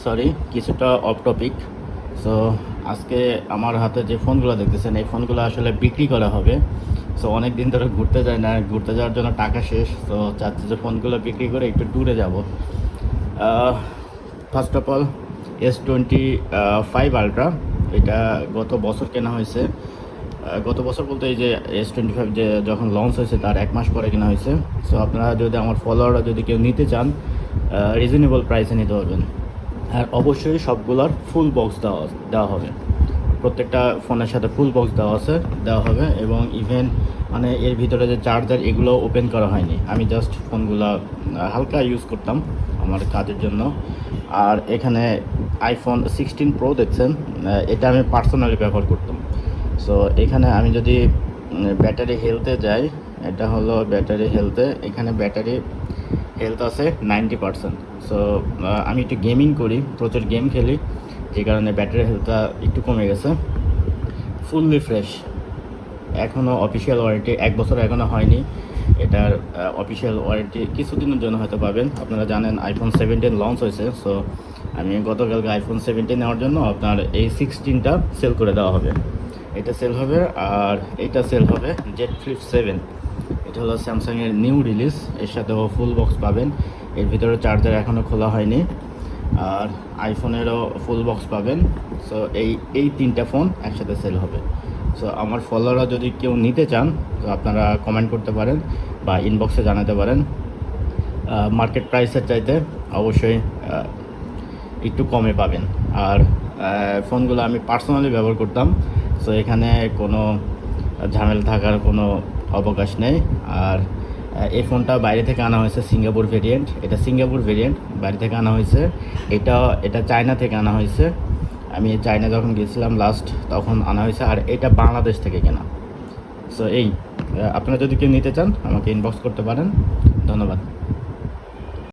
Sorry, কিছুটা of topic. So আজকে আমার হাতে যে ফোনগুলো দেখতেছেন, এই ফোনগুলো আসলে বিক্রি করা হবে। সো অনেক দিন ধরে ঘুরতে যায় না, ঘুরতে যাওয়ার জন্য টাকা শেষ। তো চাচ্ছি যে ফোনগুলো বিক্রি করে একটু ট্যুরে যাব। First of all, S25 ultra, এটা গত বছর কেনা হয়েছে। গত বছর বলতে এই যে S25 যে যখন লঞ্চ হয়েছে তার 1 মাস পরে কেনা হয়েছে। সো আপনারা যদি, আমার ফলোয়াররা যদি কেউ নিতে চান, রিজনেবল প্রাইসে নিতে পারবেন। আর অবশ্যই সবগুলোর ফুল বক্স দেওয়া হবে। প্রত্যেকটা ফোনের সাথে ফুল বক্স দেওয়া হবে এবং ইভেন মানে এর ভিতরে যে চার্জার, এগুলো ওপেন করা হয়নি। আমি জাস্ট ফোনগুলো হালকা ইউজ করতাম আমার কাজের জন্য। আর এখানে iPhone 16 Pro দেখছেন, এটা আমি পার্সোনালি ব্যবহার করতাম। সো এখানে আমি যদি ব্যাটারি হেলথে যাই, এটা হলো ব্যাটারি হেলথে। এখানে ব্যাটারি হেলথ আছে 90%। সো আমি একটু গেমিং করি, প্রচুর গেম খেলি, যে কারণে ব্যাটারি হেলথটা একটু কমে গেছে। ফুললি ফ্রেশ, এখনও অফিসিয়াল ওয়ারেন্টি 1 বছর এখনও হয়নি। এটার অফিসিয়াল ওয়ারেন্টি কিছুদিনের জন্য হয়তো পাবেন। আপনারা জানেন iPhone 17 লঞ্চ হয়েছে। সো আমি গতকালকে iPhone 17 নেওয়ার জন্য আপনার এই 16টা সেল করে দেওয়া হবে। এটা সেল হবে, আর এটা সেল হবে Z Flip 7। এটা হলো স্যামসাংয়ের নিউ রিলিজ, এর সাথেও ফুল বক্স পাবেন। এর ভিতরে চার্জার এখনও খোলা হয়নি, আর আইফোনেরও ফুল বক্স পাবেন। সো এই তিনটা ফোন একসাথে সেল হবে। সো আমার ফলোয়াররা যদি কেউ নিতে চান, তো আপনারা কমেন্ট করতে পারেন বা ইনবক্সে জানাতে পারেন। মার্কেট প্রাইসের চাইতে অবশ্যই একটু কমে পাবেন। আর ফোনগুলো আমি পার্সোনালি ব্যবহার করতাম। সো এখানে কোনো ঝামেলা থাকার কোনো অবকাশ নেই। আর এই ফোনটা বাইরে থেকে আনা হয়েছে, সিঙ্গাপুর ভেরিয়েন্ট। এটা সিঙ্গাপুর ভেরিয়েন্ট বাইরে থেকে আনা হয়েছে। এটা চায়না থেকে আনা হয়েছে। আমি চায়না যখন গেছিলাম লাস্ট, তখন আনা হয়েছে। আর এটা বাংলাদেশ থেকে কেনা। সো আপনারা যদি কেউ নিতে চান, আমাকে ইনবক্স করতে পারেন। ধন্যবাদ।